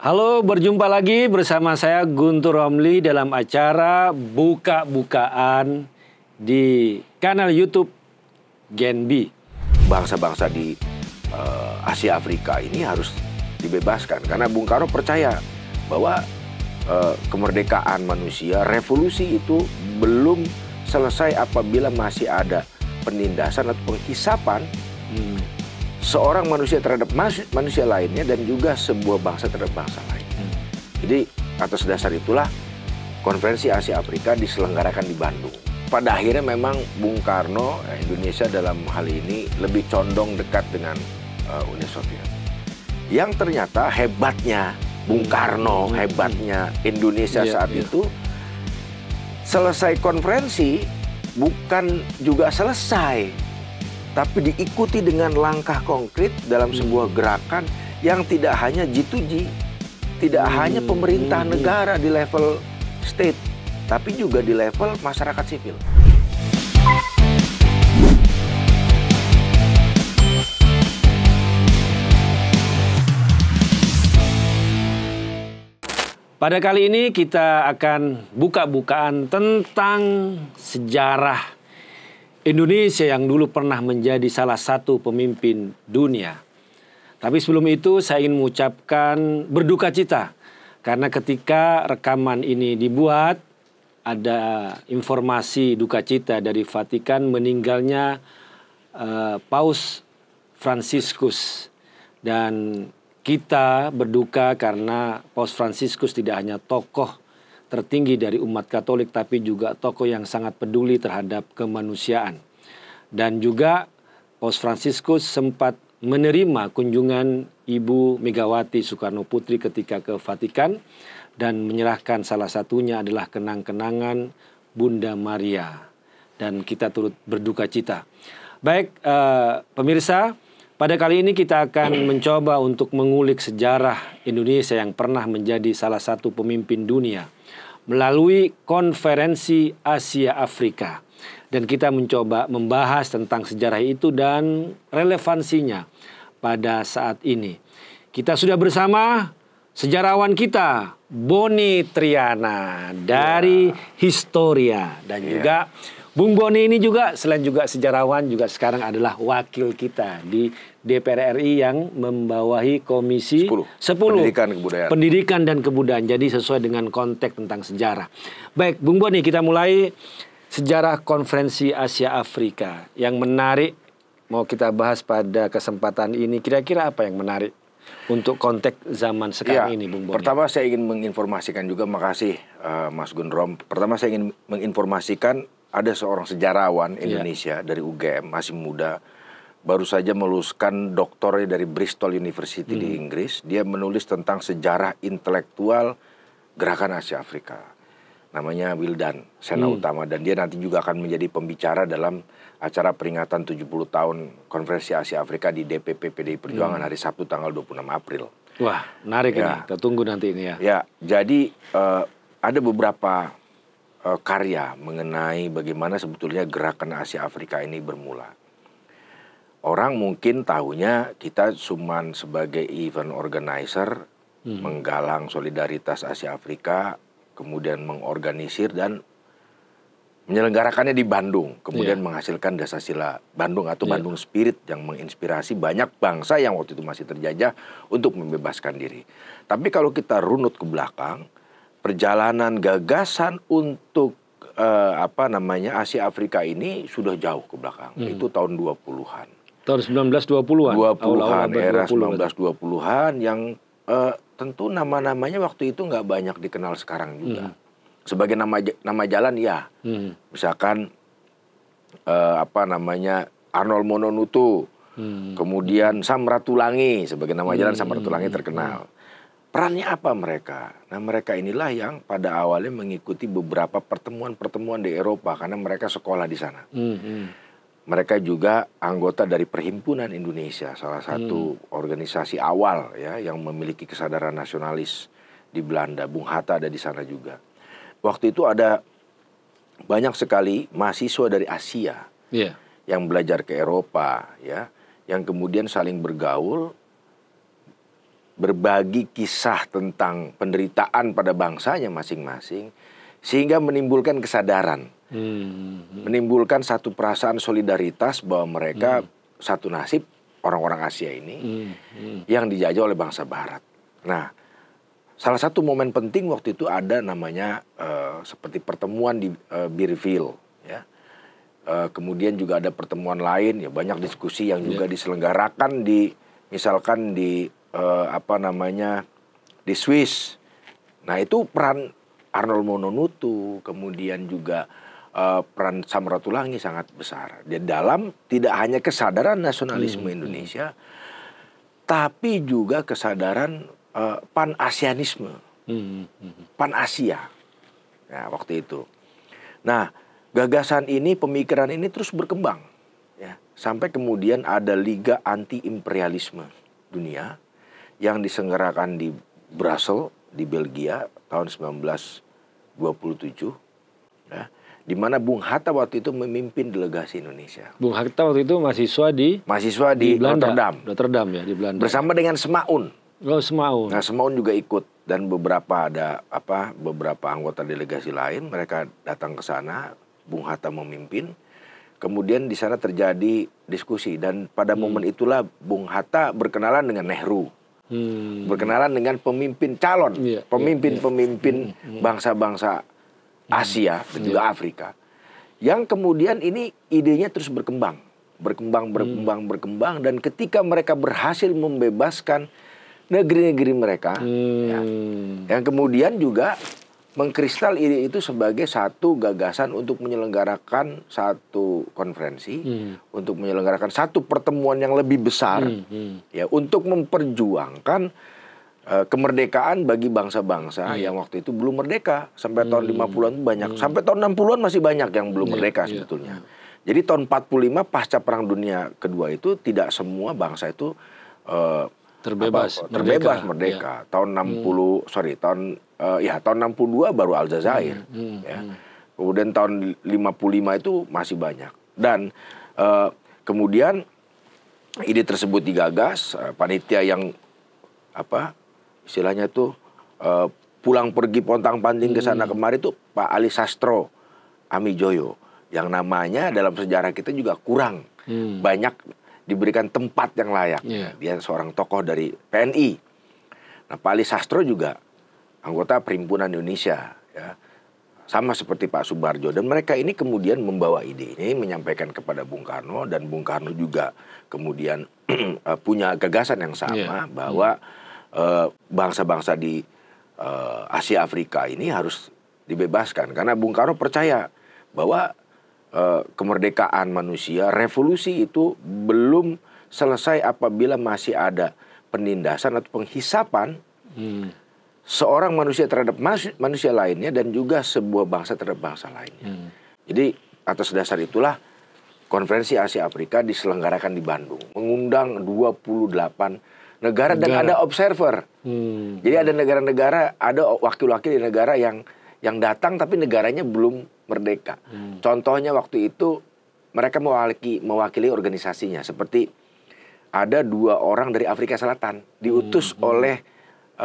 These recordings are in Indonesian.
Halo, berjumpa lagi bersama saya Guntur Romli dalam acara Buka-Bukaan di kanal YouTube Genbi. Bangsa-bangsa di Asia Afrika ini harus dibebaskan karena Bung Karno percaya bahwa kemerdekaan manusia, revolusi itu belum selesai apabila masih ada penindasan atau penghisapan seorang manusia terhadap manusia lainnya dan juga sebuah bangsa terhadap bangsa lain. Jadi atas dasar itulah konferensi Asia Afrika diselenggarakan di Bandung. Pada akhirnya memang Bung Karno, Indonesia dalam hal ini lebih condong dekat dengan Uni Soviet. Yang ternyata hebatnya Bung Karno, hebatnya Indonesia saat itu, selesai konferensi bukan juga selesai, tapi diikuti dengan langkah konkret dalam sebuah gerakan yang tidak hanya G2G, tidak hanya pemerintah negara di level state, tapi juga di level masyarakat sipil. Pada kali ini kita akan buka-bukaan tentang sejarah Indonesia yang dulu pernah menjadi salah satu pemimpin dunia. Tapi sebelum itu saya ingin mengucapkan berduka cita karena ketika rekaman ini dibuat ada informasi duka cita dari Vatikan meninggalnya Paus Fransiskus, dan kita berduka karena Paus Fransiskus tidak hanya tokoh tertinggi dari umat Katolik, tapi juga tokoh yang sangat peduli terhadap kemanusiaan. Dan juga Paus Fransiskus sempat menerima kunjungan Ibu Megawati Soekarno Putri ketika ke Vatikan dan menyerahkan salah satunya adalah kenang-kenangan Bunda Maria. Dan kita turut berduka cita. Baik, pemirsa, pada kali ini kita akan mencoba untuk mengulik sejarah Indonesia yang pernah menjadi salah satu pemimpin dunia melalui konferensi Asia Afrika. Dan kita mencoba membahas tentang sejarah itu dan relevansinya pada saat ini. Kita sudah bersama sejarawan kita, Boni Triana dari Historia. Dan juga Bung Boni ini juga selain juga sejarawan juga sekarang adalah wakil kita di DPR RI yang membawahi Komisi 10 Pendidikan dan Kebudayaan. Jadi sesuai dengan konteks tentang sejarah. Baik, Bung Boni, kita mulai sejarah konferensi Asia Afrika. Yang menarik mau kita bahas pada kesempatan ini, kira-kira apa yang menarik untuk konteks zaman sekarang ini, Bung Boni? Pertama saya ingin menginformasikan juga, makasih Mas Gunrom. Pertama saya ingin menginformasikan ada seorang sejarawan Indonesia dari UGM, masih muda, baru saja meluluskan doktornya dari Bristol University di Inggris. Dia menulis tentang sejarah intelektual gerakan Asia Afrika. Namanya Wildan Sena Utama, dan dia nanti juga akan menjadi pembicara dalam acara peringatan 70 tahun Konferensi Asia Afrika di DPP PDI Perjuangan hari Sabtu tanggal 26 April. Wah, menarik ini. Kita tunggu nanti ini ya. Ya, jadi ada beberapa karya mengenai bagaimana sebetulnya gerakan Asia Afrika ini bermula. Orang mungkin tahunya kita cuman sebagai event organizer, menggalang solidaritas Asia Afrika, kemudian mengorganisir dan menyelenggarakannya di Bandung, kemudian menghasilkan Dasasila Bandung atau Bandung Spirit yang menginspirasi banyak bangsa yang waktu itu masih terjajah untuk membebaskan diri. Tapi kalau kita runut ke belakang, perjalanan gagasan untuk Asia Afrika ini sudah jauh ke belakang. Itu tahun 20-an. Tahun 1920-an. 20-an, era 1920-an yang tentu nama-namanya waktu itu nggak banyak dikenal sekarang juga. Sebagai nama jalan ya. Misalkan Arnold Mononutu. Kemudian Sam Ratulangi, sebagai nama jalan Sam Ratulangi terkenal. Perannya apa mereka? Nah, mereka inilah yang pada awalnya mengikuti beberapa pertemuan-pertemuan di Eropa karena mereka sekolah di sana. Mereka juga anggota dari Perhimpunan Indonesia, salah satu organisasi awal ya yang memiliki kesadaran nasionalis di Belanda. Bung Hatta ada di sana juga. Waktu itu ada banyak sekali mahasiswa dari Asia yang belajar ke Eropa ya, yang kemudian saling bergaul berbagi kisah tentang penderitaan pada bangsanya masing-masing, sehingga menimbulkan kesadaran, menimbulkan satu perasaan solidaritas bahwa mereka satu nasib, orang-orang Asia ini yang dijajah oleh bangsa Barat. Nah, salah satu momen penting waktu itu ada namanya seperti pertemuan di Beerville, ya. Kemudian juga ada pertemuan lain, ya banyak diskusi yang juga diselenggarakan misalkan di di Swiss. Nah, itu peran Arnold Mononutu, kemudian juga peran Samratulangi sangat besar. Di dalam tidak hanya kesadaran nasionalisme Indonesia, tapi juga kesadaran pan-Asianisme, pan-Asia. Nah, waktu itu. Nah, gagasan ini, pemikiran ini terus berkembang, ya, sampai kemudian ada Liga Anti-Imperialisme Dunia yang diselenggarakan di Brussels, di Belgia tahun 1927, ya, di mana Bung Hatta waktu itu memimpin delegasi Indonesia. Bung Hatta waktu itu mahasiswa di Belanda, Rotterdam ya, di Belanda. Bersama dengan Semaun. Oh, Semaun. Nah, Semaun juga ikut, dan beberapa anggota delegasi lain, mereka datang ke sana. Bung Hatta memimpin. Kemudian di sana terjadi diskusi, dan pada momen itulah Bung Hatta berkenalan dengan Nehru. Berkenalan dengan pemimpin pemimpin bangsa-bangsa Asia dan juga Afrika. Yang kemudian ini idenya terus berkembang, dan ketika mereka berhasil membebaskan negeri-negeri mereka, ya, yang kemudian juga mengkristal ide itu sebagai satu gagasan untuk menyelenggarakan satu konferensi, untuk menyelenggarakan satu pertemuan yang lebih besar, ya, untuk memperjuangkan kemerdekaan bagi bangsa-bangsa yang waktu itu belum merdeka. Sampai tahun 50-an banyak, sampai tahun 60-an masih banyak yang belum merdeka sebetulnya. Jadi tahun 45 pasca Perang Dunia Kedua itu tidak semua bangsa itu terbebas merdeka. Tahun 62 baru Aljazair, ya. Kemudian tahun 55 itu masih banyak. Dan kemudian ide tersebut digagas, panitia yang istilahnya tuh pulang pergi pontang-panting ke sana kemari itu Pak Ali Sastro Amijoyo, yang namanya dalam sejarah kita juga kurang banyak diberikan tempat yang layak. Dia seorang tokoh dari PNI. Nah, Pak Ali Sastro juga anggota Perhimpunan Indonesia, ya, sama seperti Pak Subarjo. Dan mereka ini kemudian membawa ide ini, menyampaikan kepada Bung Karno, dan Bung Karno juga kemudian punya gagasan yang sama, bahwa bangsa-bangsa di Asia Afrika ini harus dibebaskan. Karena Bung Karno percaya bahwa kemerdekaan manusia, revolusi itu belum selesai apabila masih ada penindasan atau penghisapan seorang manusia terhadap manusia lainnya, dan juga sebuah bangsa terhadap bangsa lainnya. Jadi atas dasar itulah konferensi Asia Afrika diselenggarakan di Bandung, mengundang 28 negara dan ada observer. Jadi ada negara-negara, ada wakil-wakil di negara yang datang tapi negaranya belum merdeka. Contohnya waktu itu mereka mewakili organisasinya, seperti ada 2 orang dari Afrika Selatan diutus oleh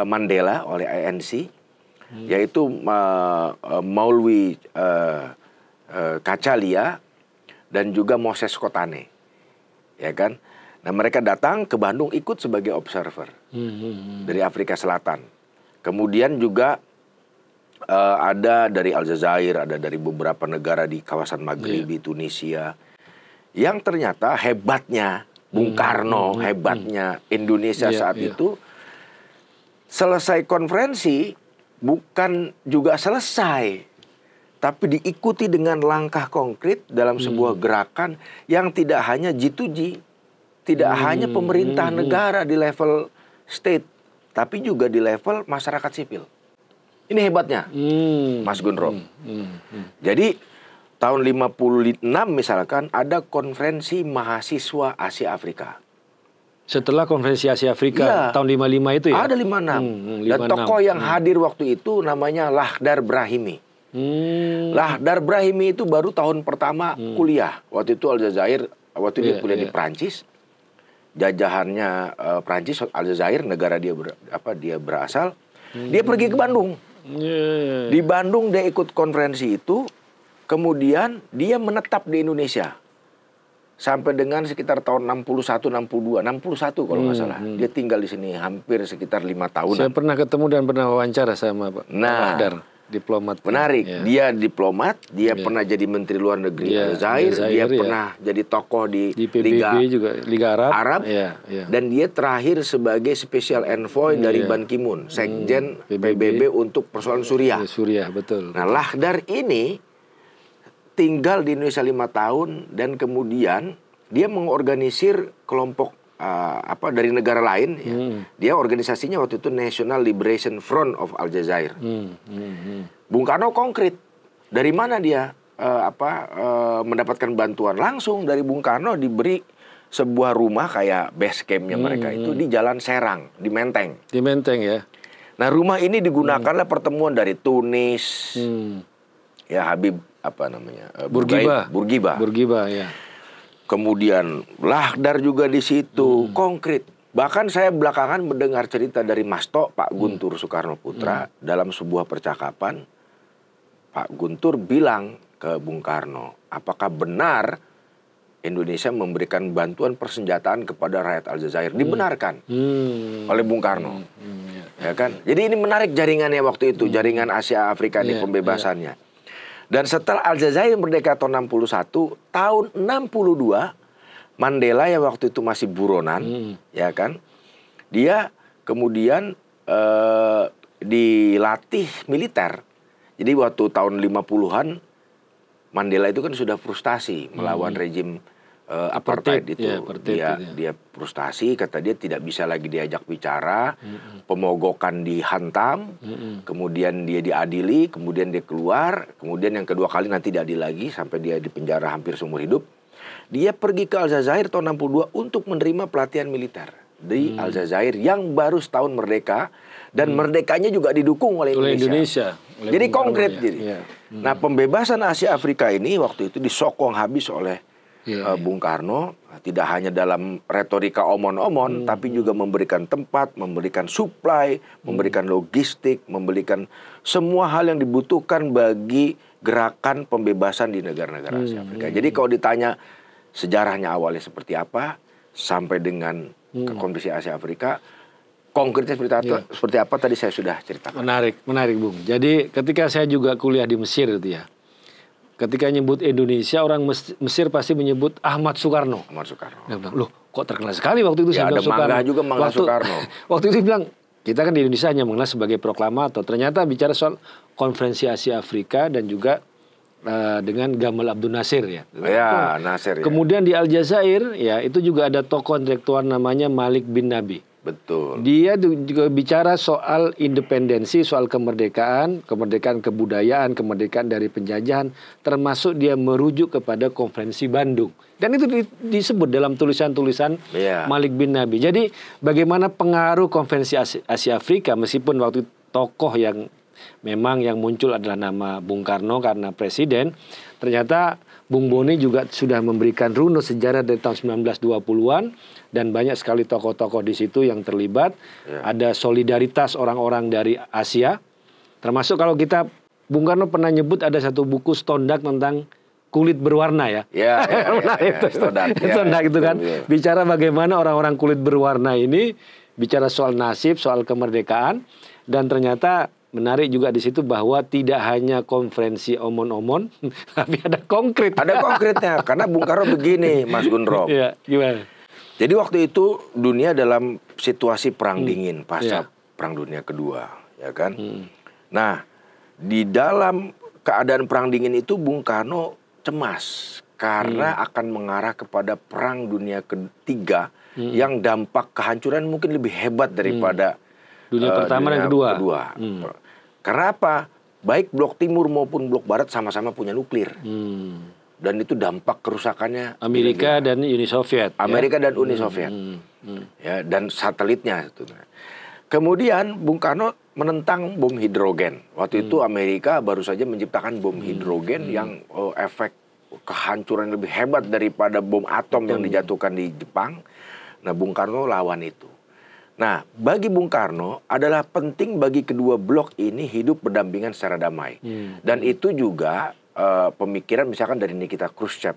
Mandela, oleh ANC, yaitu Maulwi Kacalia dan juga Moses Kotane, ya kan? Nah, mereka datang ke Bandung ikut sebagai observer dari Afrika Selatan. Kemudian juga ada dari Aljazair, ada dari beberapa negara di kawasan Maghribi, Tunisia. Yang ternyata hebatnya Bung Karno, hebatnya Indonesia saat itu, selesai konferensi bukan juga selesai, tapi diikuti dengan langkah konkret dalam sebuah gerakan yang tidak hanya G2G, tidak hanya pemerintah negara di level state, tapi juga di level masyarakat sipil. Ini hebatnya, Mas Gunro. Jadi tahun 56 misalkan ada konferensi mahasiswa Asia Afrika. Setelah konferensi Asia Afrika tahun 55 itu ya? Ada 56. Dan tokoh yang hadir waktu itu namanya Lakhdar Brahimi. Lakhdar Brahimi itu baru tahun pertama kuliah. Waktu itu Aljazair, waktu dia kuliah di Prancis. jajahannya Prancis, Aljazair, negara dia berasal. Dia pergi ke Bandung. Di Bandung dia ikut konferensi itu, kemudian dia menetap di Indonesia sampai dengan sekitar tahun 61 kalau nggak salah. Dia tinggal di sini hampir sekitar 5 tahun. Saya pernah ketemu dan pernah wawancara sama Pak Lahdar, diplomat. Menarik, Ya. dia diplomat, dia pernah jadi Menteri Luar Negeri Aljazair, dia pernah jadi tokoh di PBB juga, Liga Arab. Ya. Dan dia terakhir sebagai Special Envoy dari Ban Ki-moon, Sekjen PBB untuk persoalan Suriah. Suriah, betul. Nah, Lahdar ini tinggal di Indonesia 5 tahun dan kemudian dia mengorganisir kelompok dari negara lain. Ya. Dia organisasinya waktu itu National Liberation Front of Aljazair. Bung Karno konkret. Dari mana dia mendapatkan bantuan? Langsung dari Bung Karno diberi sebuah rumah kayak base campnya mereka itu di Jalan Serang, di Menteng. Di Menteng ya. Nah, rumah ini digunakanlah pertemuan dari Tunis, ya Habib Bourguiba ya. Kemudian Lahdar juga di situ konkret. Bahkan saya belakangan mendengar cerita dari Masto Pak Guntur Soekarno Putra dalam sebuah percakapan. Pak Guntur bilang ke Bung Karno, apakah benar Indonesia memberikan bantuan persenjataan kepada rakyat Aljazair? Dibenarkan oleh Bung Karno. Ya kan? Jadi ini menarik jaringannya waktu itu, jaringan Asia Afrika di pembebasannya. Dan setelah Aljazair merdeka tahun 61, tahun 62 Mandela yang waktu itu masih buronan, ya kan? Dia kemudian dilatih militer. Jadi waktu tahun 50-an Mandela itu kan sudah frustasi melawan rejim apartheid itu. Dia frustasi, kata dia tidak bisa lagi diajak bicara, pemogokan dihantam, kemudian dia diadili, kemudian dia keluar, kemudian yang kedua kali nanti diadili lagi sampai dia dipenjara hampir seumur hidup. Dia pergi ke Aljazair tahun 62 untuk menerima pelatihan militer di Aljazair yang baru setahun merdeka dan merdekanya juga didukung oleh Indonesia. Jadi konkret jadi. Nah, pembebasan Asia Afrika ini waktu itu disokong habis oleh Bung Karno, tidak hanya dalam retorika omon-omon, tapi juga memberikan tempat, memberikan supply, memberikan logistik, memberikan semua hal yang dibutuhkan bagi gerakan pembebasan di negara-negara Asia Afrika. Jadi kalau ditanya sejarahnya awalnya seperti apa, sampai dengan kondisi Asia Afrika, konkretnya seperti apa tadi saya sudah ceritakan. Menarik Bung. Jadi ketika saya juga kuliah di Mesir itu ya, ketika nyebut Indonesia, orang Mesir pasti menyebut Ahmad Soekarno. Dia bilang, loh kok terkenal sekali waktu itu saya bilang Soekarno. Mangga juga Mangga Soekarno. Waktu itu bilang, kita kan di Indonesia hanya mengenal sebagai proklamator. Ternyata bicara soal konferensi Asia Afrika dan juga dengan Gamal Abdul Nasir ya. Nasir. Kemudian di Aljazair ya itu juga ada tokoh intelektual namanya Malik bin Nabi. Betul. Dia juga bicara soal independensi, soal kemerdekaan kebudayaan, kemerdekaan dari penjajahan, termasuk dia merujuk kepada konferensi Bandung. Dan itu disebut dalam tulisan-tulisan Malik bin Nabi. Jadi bagaimana pengaruh konferensi Asia Afrika, meskipun waktu tokoh yang memang yang muncul adalah nama Bung Karno karena presiden, ternyata Bung Boni juga sudah memberikan runut sejarah dari tahun 1920-an dan banyak sekali tokoh-tokoh di situ yang terlibat. Ada solidaritas orang-orang dari Asia. Termasuk kalau kita, Bung Karno pernah nyebut ada satu buku Stondak tentang kulit berwarna ya. Stondak itu kan. Bicara bagaimana orang-orang kulit berwarna ini bicara soal nasib, soal kemerdekaan, dan ternyata menarik juga di situ bahwa tidak hanya konferensi omon-omon, tapi ada konkret. Ada konkretnya, karena Bung Karno begini, Mas Gundrom. Iya, gimana? Jadi waktu itu dunia dalam situasi perang dingin pasca Perang Dunia Kedua, ya kan? Nah, di dalam keadaan perang dingin itu Bung Karno cemas karena akan mengarah kepada Perang Dunia Ketiga yang dampak kehancuran mungkin lebih hebat daripada dunia pertama dan kedua. Karena apa? Baik blok timur maupun blok barat sama-sama punya nuklir. Dan itu dampak kerusakannya Amerika dan Uni Soviet. Amerika dan Uni Soviet. Ya, dan satelitnya. Kemudian Bung Karno menentang bom hidrogen. Waktu itu Amerika baru saja menciptakan bom hidrogen yang efek kehancuran lebih hebat daripada bom atom yang dijatuhkan di Jepang. Nah, Bung Karno lawan itu. Nah, bagi Bung Karno adalah penting bagi kedua blok ini hidup berdampingan secara damai. Dan itu juga pemikiran misalkan dari Nikita Khrushchev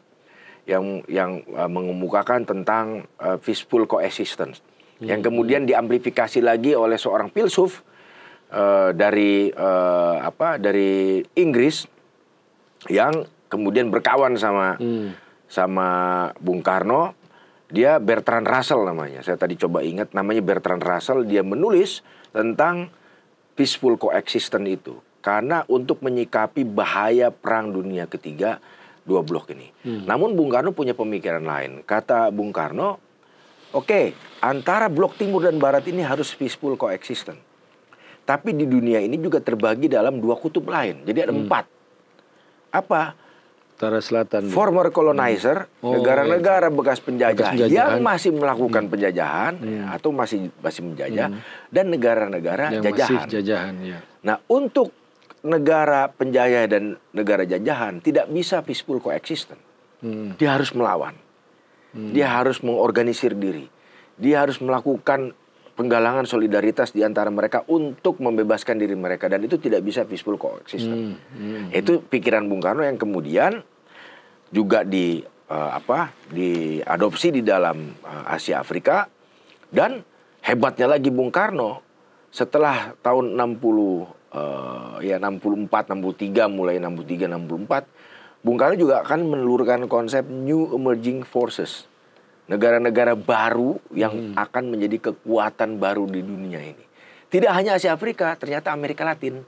yang mengemukakan tentang peaceful coexistence. Yang kemudian diamplifikasi lagi oleh seorang filsuf dari Inggris yang kemudian berkawan sama Bung Karno. Dia Bertrand Russell namanya. Saya tadi coba ingat namanya Bertrand Russell. Dia menulis tentang peaceful coexistence itu. Karena untuk menyikapi bahaya perang dunia ketiga dua blok ini. Namun Bung Karno punya pemikiran lain. Kata Bung Karno, oke, antara blok timur dan barat ini harus peaceful coexistence. Tapi di dunia ini juga terbagi dalam dua kutub lain. Jadi ada 4. Apa? Utara selatan. Former colonizer, negara-negara bekas penjajah yang masih melakukan penjajahan atau masih menjajah, dan negara-negara jajahan. Nah, untuk negara penjajah dan negara jajahan tidak bisa peaceful coexistence. Dia harus melawan. Dia harus mengorganisir diri. Dia harus melakukan penggalangan solidaritas di antara mereka untuk membebaskan diri mereka, dan itu tidak bisa peaceful coexistence. Itu pikiran Bung Karno yang kemudian juga diadopsi di dalam Asia Afrika. Dan hebatnya lagi Bung Karno setelah tahun 64, 63, mulai 63, 64, Bung Karno juga akan menelurkan konsep New Emerging Forces. Negara-negara baru yang akan menjadi kekuatan baru di dunia ini. Tidak hanya Asia Afrika, ternyata Amerika Latin.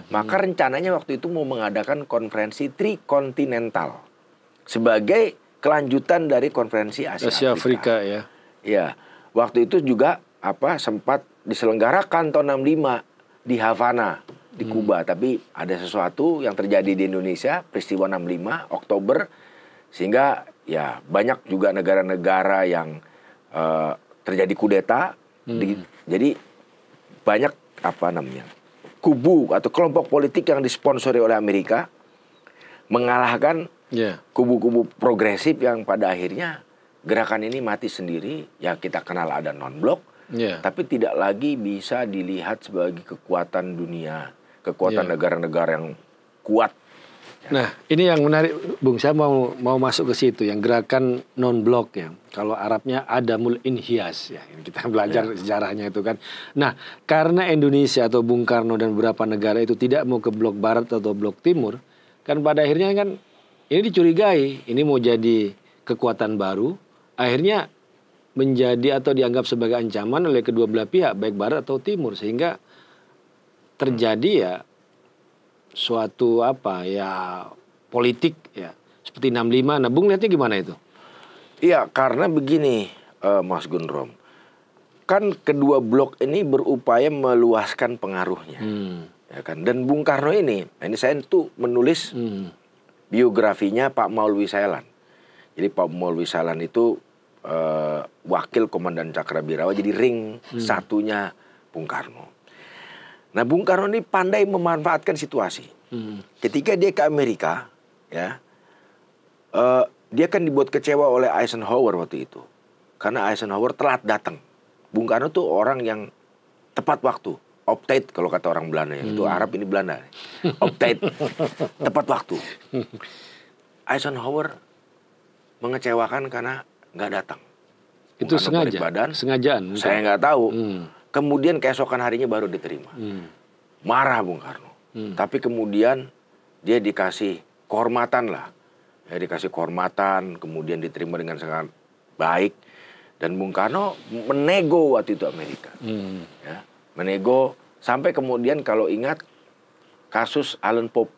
Maka rencananya waktu itu mau mengadakan konferensi trikontinental sebagai kelanjutan dari konferensi Asia Afrika ya. Ya, waktu itu juga sempat diselenggarakan tahun 65 di Havana, di Kuba. Tapi ada sesuatu yang terjadi di Indonesia, peristiwa 65 Oktober, sehingga ya banyak juga negara-negara yang terjadi kudeta. Jadi banyak kubu atau kelompok politik yang disponsori oleh Amerika mengalahkan kubu-kubu progresif yang pada akhirnya gerakan ini mati sendiri. Ya, kita kenal ada non-blok, tapi tidak lagi bisa dilihat sebagai kekuatan dunia, kekuatan negara-negara yang kuat. Nah, ini yang menarik, Bung. Saya mau masuk ke situ, yang gerakan non-blok ya. Kalau Arabnya Adamul Inhiyas ya. Kita belajar sejarahnya itu kan. Nah, karena Indonesia atau Bung Karno dan beberapa negara itu tidak mau ke blok barat atau blok timur, kan pada akhirnya kan ini dicurigai, ini mau jadi kekuatan baru, akhirnya menjadi atau dianggap sebagai ancaman oleh kedua belah pihak, baik barat atau timur, sehingga terjadi ya suatu politik ya seperti 65. Nah, Bung lihatnya gimana itu? Iya, karena begini, Mas Gundrom, kan kedua blok ini berupaya meluaskan pengaruhnya, ya kan. Dan Bung Karno ini saya tuh menulis biografinya Pak Maulwi Sailan. Jadi Pak Maulwi Sailan itu wakil komandan Cakrabirawa, jadi ring satunya Bung Karno. Nah, Bung Karno ini pandai memanfaatkan situasi. Ketika dia ke Amerika, ya, dia kan dibuat kecewa oleh Eisenhower waktu itu, karena Eisenhower telat datang. Bung Karno tuh orang yang tepat waktu, update kalau kata orang Belanda, itu Arab ini Belanda, update, tepat waktu. Eisenhower mengecewakan karena nggak datang. Itu sengajaan? Saya nggak tahu. Kemudian keesokan harinya baru diterima. Marah Bung Karno. Tapi kemudian dia dikasih kehormatan lah. Ya, dikasih kehormatan, kemudian diterima dengan sangat baik. Dan Bung Karno menego waktu itu Amerika. Ya, menego sampai kemudian kalau ingat kasus Alan Pope,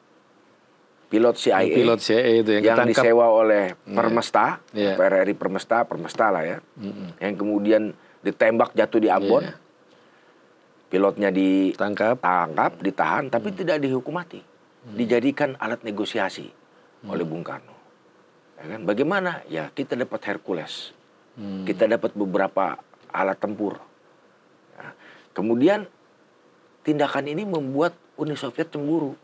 pilot CIA itu yang disewa oleh Permesta, PRRI Permesta lah ya. Yang kemudian ditembak jatuh di Ambon. Pilotnya ditangkap, ditahan, tapi tidak dihukum mati. Dijadikan alat negosiasi oleh Bung Karno. Ya kan? Bagaimana? Ya, kita dapat Hercules. Kita dapat beberapa alat tempur. Ya. Kemudian tindakan ini membuat Uni Soviet cemburu.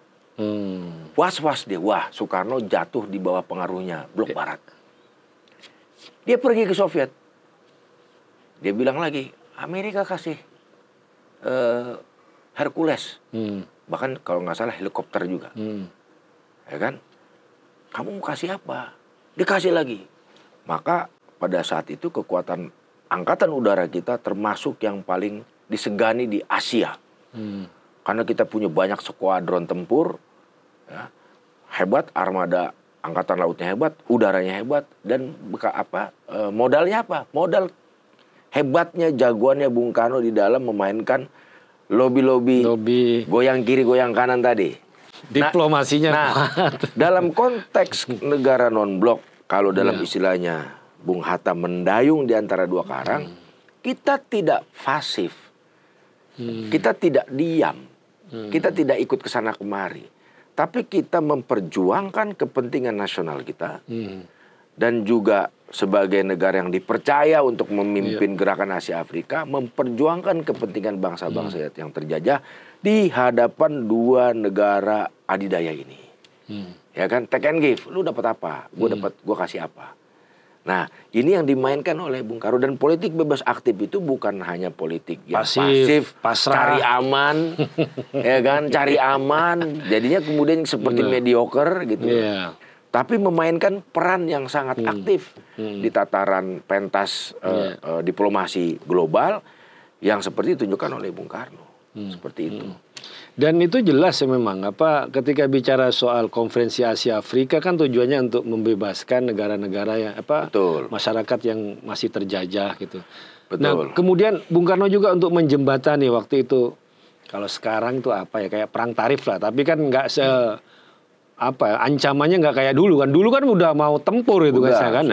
Was-was dia. Wah, Soekarno jatuh di bawah pengaruhnya blok barat. Dia pergi ke Soviet. dia bilang lagi, Amerika kasih Hercules, bahkan kalau nggak salah helikopter juga, ya kan? Kamu mau kasih apa? Dikasih lagi. Maka pada saat itu kekuatan angkatan udara kita termasuk yang paling disegani di Asia, karena kita punya banyak skuadron tempur, ya, hebat, armada angkatan lautnya hebat, udaranya hebat, dan modalnya apa? Modal hebatnya, jagoannya Bung Karno di dalam memainkan lobby goyang kiri goyang kanan tadi. Diplomasinya. Dalam konteks negara non-blok, kalau dalam istilahnya Bung Hatta mendayung di antara dua karang, kita tidak pasif, kita tidak diam, kita tidak ikut ke sana kemari, tapi kita memperjuangkan kepentingan nasional kita, dan juga sebagai negara yang dipercaya untuk memimpin gerakan Asia Afrika, memperjuangkan kepentingan bangsa-bangsa yang terjajah di hadapan dua negara adidaya ini. Ya kan, take and give, lu dapat apa, gue kasih apa. Nah, ini yang dimainkan oleh Bung Karno, dan politik bebas aktif itu bukan hanya politik yang pasif pasrah, cari aman, ya kan, cari aman, jadinya kemudian seperti mediocre gitu. Tapi memainkan peran yang sangat aktif di tataran pentas diplomasi global yang seperti ditunjukkan oleh Bung Karno. Seperti itu. Dan itu jelas ya memang ketika bicara soal konferensi Asia Afrika kan tujuannya untuk membebaskan negara-negara yang masyarakat yang masih terjajah gitu. Betul. Nah, kemudian Bung Karno juga untuk menjembatani waktu itu, kalau sekarang itu kayak perang tarif lah, tapi kan nggak ancamannya nggak kayak dulu kan. Dulu kan udah mau tempur itu kan.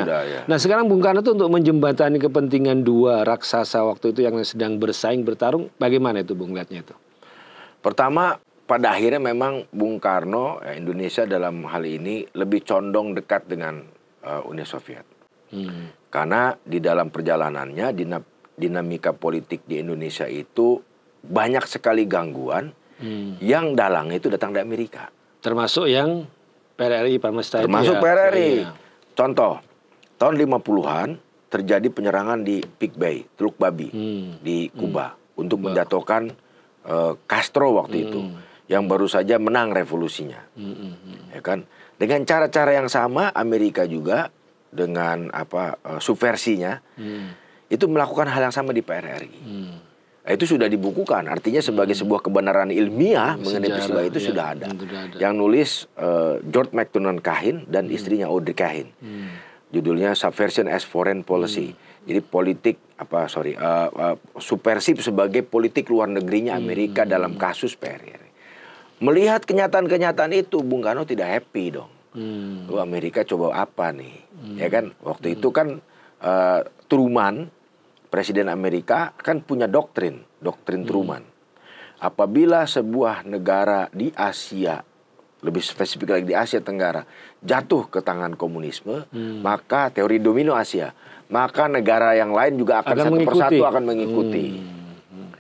Nah, sekarang Bung Karno itu untuk menjembatani kepentingan dua raksasa waktu itu yang sedang bersaing bertarung, bagaimana itu Bung lihatnya itu? Pertama, pada akhirnya memang Bung Karno, Indonesia dalam hal ini lebih condong dekat dengan Uni Soviet. Karena di dalam perjalanannya dinamika politik di Indonesia itu banyak sekali gangguan yang dalangnya itu datang dari Amerika. Termasuk yang PRRI, termasuk PRRI. Contoh, tahun 50-an terjadi penyerangan di Pig Bay, Teluk Babi, di Kuba, untuk menjatuhkan Castro waktu itu, yang baru saja menang revolusinya. Ya kan? Dengan cara-cara yang sama, Amerika juga dengan subversinya, itu melakukan hal yang sama di PRRI. Itu sudah dibukukan, artinya sebagai sebuah kebenaran ilmiah mengenai peristiwa itu sudah ada. Yang nulis George McDonald Kahin dan istrinya Audrey Kahin. Judulnya Subversion as Foreign Policy. Jadi politik subversif sebagai politik luar negerinya Amerika dalam kasus PRRI. Melihat kenyataan-kenyataan itu, Bung Karno tidak happy dong. Amerika coba apa nih? Ya kan, waktu itu kan Truman, Presiden Amerika, kan punya doktrin Truman. Apabila sebuah negara di Asia, lebih spesifik lagi di Asia Tenggara, jatuh ke tangan komunisme, maka teori domino Asia, maka negara yang lain juga akan satu persatu akan mengikuti.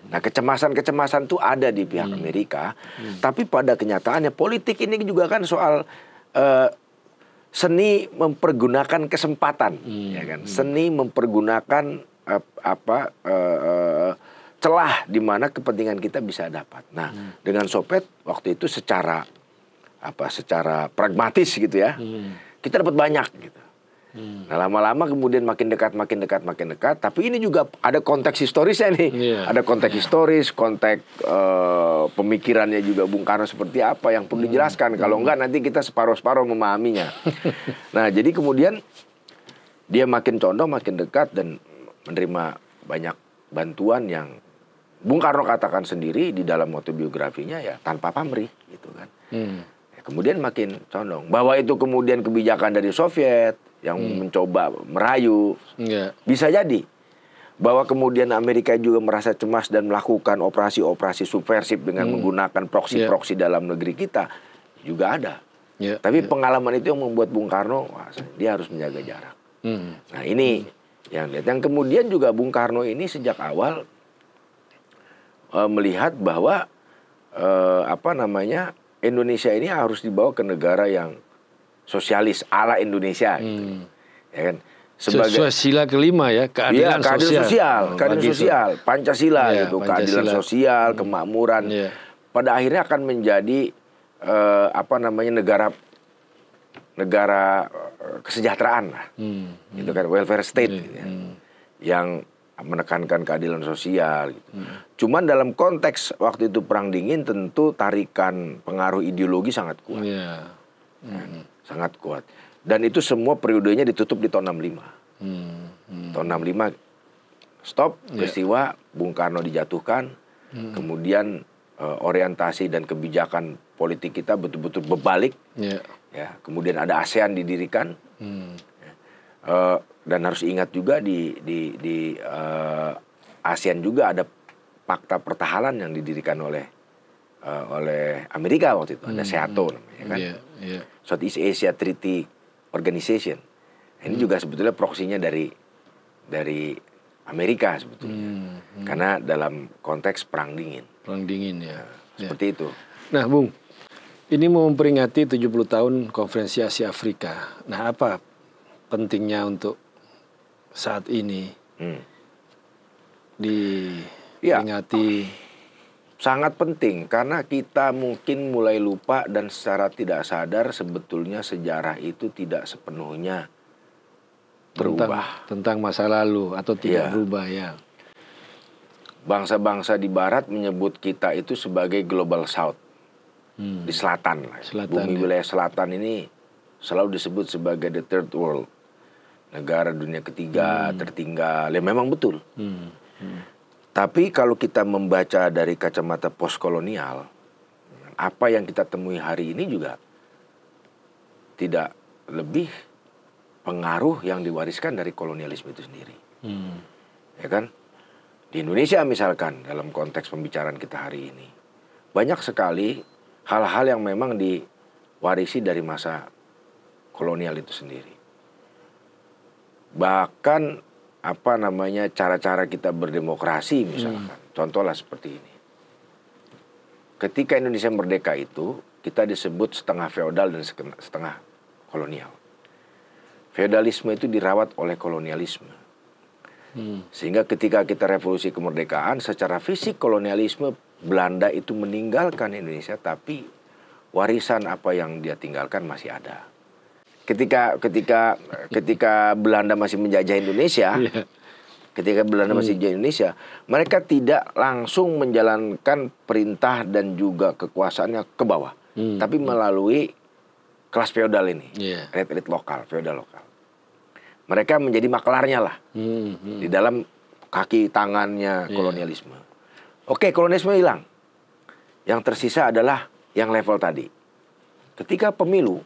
Nah, kecemasan-kecemasan itu ada di pihak Amerika, tapi pada kenyataannya politik ini juga kan soal seni mempergunakan kesempatan, ya kan? Seni mempergunakan celah di mana kepentingan kita bisa dapat. Nah, dengan Soviet waktu itu secara pragmatis gitu ya, kita dapat banyak gitu. Nah, lama-lama kemudian makin dekat. Tapi ini juga ada konteks historisnya nih. Ada konteks historis, konteks pemikirannya juga Bung Karno seperti apa yang perlu dijelaskan. Kalau enggak nanti kita separuh-separuh memahaminya. Nah, jadi kemudian dia makin condong, makin dekat dan menerima banyak bantuan yang Bung Karno katakan sendiri di dalam autobiografinya ya tanpa pamrih gitu kan. Kemudian makin condong bahwa itu kemudian kebijakan dari Soviet yang mencoba merayu. Bisa jadi bahwa kemudian Amerika juga merasa cemas dan melakukan operasi-operasi subversif dengan menggunakan proksi-proksi dalam negeri kita juga ada. Tapi pengalaman itu yang membuat Bung Karno dia harus menjaga jarak. Nah, ini yang kemudian juga Bung Karno ini sejak awal melihat bahwa Indonesia ini harus dibawa ke negara yang sosialis ala Indonesia gitu. Ya kan? sesuai sila kelima ya, keadilan sosial. Keadilan sosial, Pancasila gitu, Pancasila. Keadilan sosial, kemakmuran. Pada akhirnya akan menjadi negara kesejahteraan lah, gitu kan, welfare state, gitu ya, yang menekankan keadilan sosial. Gitu. Cuman dalam konteks waktu itu Perang Dingin tentu tarikan pengaruh ideologi sangat kuat, sangat kuat. Dan itu semua periodenya ditutup di tahun 65. Tahun 65 stop, peristiwa Bung Karno dijatuhkan, kemudian orientasi dan kebijakan politik kita betul-betul berbalik. Ya, kemudian ada ASEAN didirikan, dan harus ingat juga di ASEAN juga ada Fakta Pertahanan yang didirikan oleh Amerika waktu itu, ada SEATO namanya kan, Southeast Asia Treaty Organization. Ini juga sebetulnya proksinya dari Amerika sebetulnya, karena dalam konteks Perang Dingin. Perang Dingin ya. Seperti itu. Nah, Bung, ini mau memperingati 70 tahun Konferensi Asia Afrika. Nah, apa pentingnya untuk saat ini diperingati? Sangat penting karena kita mungkin mulai lupa dan secara tidak sadar sebetulnya sejarah itu tidak sepenuhnya berubah. Tentang masa lalu atau tidak berubah ya. Bangsa-bangsa di Barat menyebut kita itu sebagai Global South. Di selatan lah. Bumi wilayah selatan ini selalu disebut sebagai the third world, negara dunia ketiga tertinggal. Ya memang betul. Tapi kalau kita membaca dari kacamata postkolonial, apa yang kita temui hari ini juga tidak lebih pengaruh yang diwariskan dari kolonialisme itu sendiri. Ya kan? Di Indonesia misalkan dalam konteks pembicaraan kita hari ini, banyak sekali hal-hal yang memang diwarisi dari masa kolonial itu sendiri. Bahkan cara-cara kita berdemokrasi misalkan, contohlah seperti ini. Ketika Indonesia merdeka itu, kita disebut setengah feodal dan setengah kolonial. Feodalisme itu dirawat oleh kolonialisme. Sehingga ketika kita revolusi kemerdekaan, secara fisik kolonialisme Belanda itu meninggalkan Indonesia, tapi warisan apa yang dia tinggalkan masih ada. Ketika Belanda masih menjajah Indonesia, mereka tidak langsung menjalankan perintah dan juga kekuasaannya ke bawah, tapi melalui kelas feodal ini, elit lokal, feodal lokal. Mereka menjadi maklarnya lah di dalam kaki tangannya kolonialisme. Oke, kolonialisme hilang. Yang tersisa adalah yang level tadi. Ketika pemilu,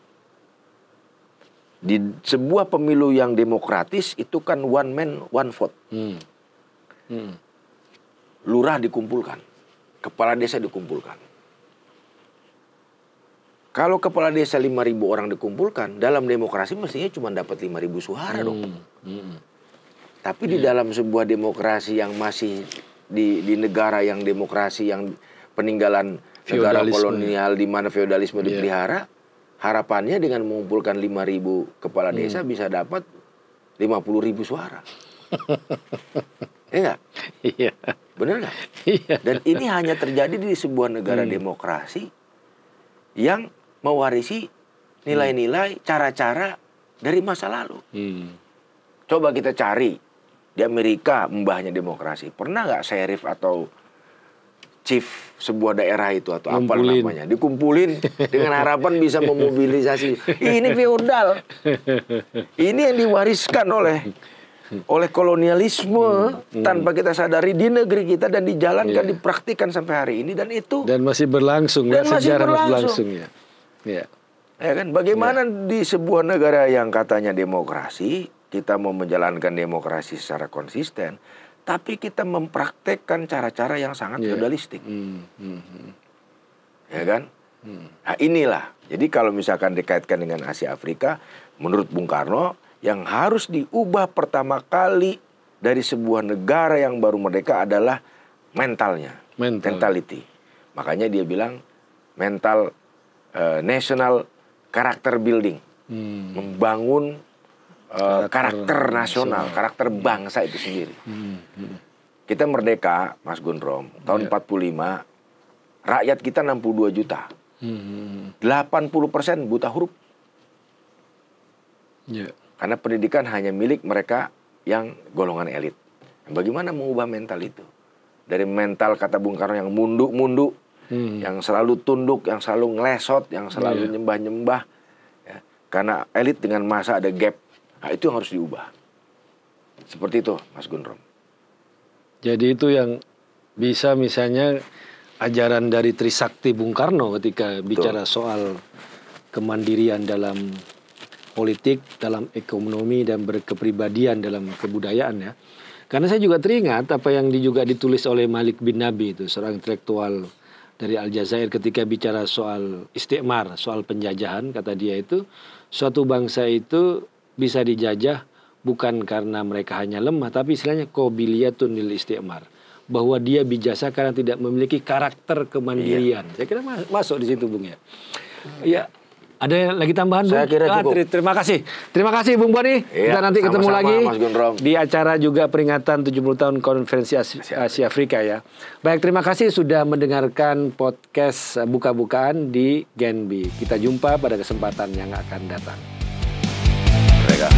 di sebuah pemilu yang demokratis itu kan one man, one vote. Lurah dikumpulkan, kepala desa dikumpulkan. Kalau kepala desa 5.000 orang dikumpulkan, dalam demokrasi mestinya cuma dapat 5.000 suara dong. Tapi di dalam sebuah demokrasi yang masih di negara yang demokrasi yang peninggalan negara kolonial di mana feodalisme dipelihara, harapannya dengan mengumpulkan 5.000 kepala desa bisa dapat 50.000 suara. Enggak? Iya. Benar nggak? Iya. Dan ini hanya terjadi di sebuah negara demokrasi yang mewarisi nilai-nilai, cara-cara dari masa lalu. Coba kita cari di Amerika mbahnya demokrasi. Pernah nggak sheriff atau chief sebuah daerah itu atau apa namanya dikumpulin dengan harapan bisa memobilisasi? Ini feodal. Ini yang diwariskan oleh kolonialisme tanpa kita sadari di negeri kita dan dijalankan, dipraktikkan sampai hari ini, dan itu masih berlangsung, sejarah masih berlangsung ya. Ya kan, bagaimana di sebuah negara yang katanya demokrasi, kita mau menjalankan demokrasi secara konsisten, tapi kita mempraktekkan cara-cara yang sangat feodalistik. Ya kan? Nah, inilah. Jadi kalau misalkan dikaitkan dengan Asia Afrika, menurut Bung Karno, yang harus diubah pertama kali dari sebuah negara yang baru merdeka adalah mentality. Makanya dia bilang national character building, membangun karakter nasional, karakter bangsa itu sendiri. Kita merdeka, Mas Gundrom, tahun 45, rakyat kita 62 juta. 80% buta huruf. Karena pendidikan hanya milik mereka yang golongan elit. Bagaimana mengubah mental itu? Dari mental kata Bung Karno yang munduk-munduk, yang selalu tunduk, yang selalu ngelesot, yang selalu nyembah-nyembah. Ya. Karena elit dengan massa ada gap. Nah, itu yang harus diubah. Seperti itu, Mas Gundrom. Jadi itu yang bisa misalnya ajaran dari Trisakti Bung Karno ketika bicara soal kemandirian dalam politik, dalam ekonomi, dan berkepribadian dalam kebudayaan ya. Karena saya juga teringat apa yang juga ditulis oleh Malik bin Nabi itu, seorang intelektual dari Aljazair ketika bicara soal istikmar, soal penjajahan, kata dia itu, suatu bangsa itu bisa dijajah bukan karena mereka hanya lemah, tapi istilahnya qobiliyatun lil istikmar. Bahwa dia bijasa karena tidak memiliki karakter kemandirian. Saya kira masuk di situ, Bung ya. Ya, ada lagi tambahan, Bung? Saya kira cukup. Terima kasih Bung Boni. Kita nanti ketemu lagi di acara juga peringatan 70 tahun Konferensi Asia Afrika ya. Baik, terima kasih sudah mendengarkan podcast buka-bukaan di Genbi. Kita jumpa pada kesempatan yang akan datang. Mereka.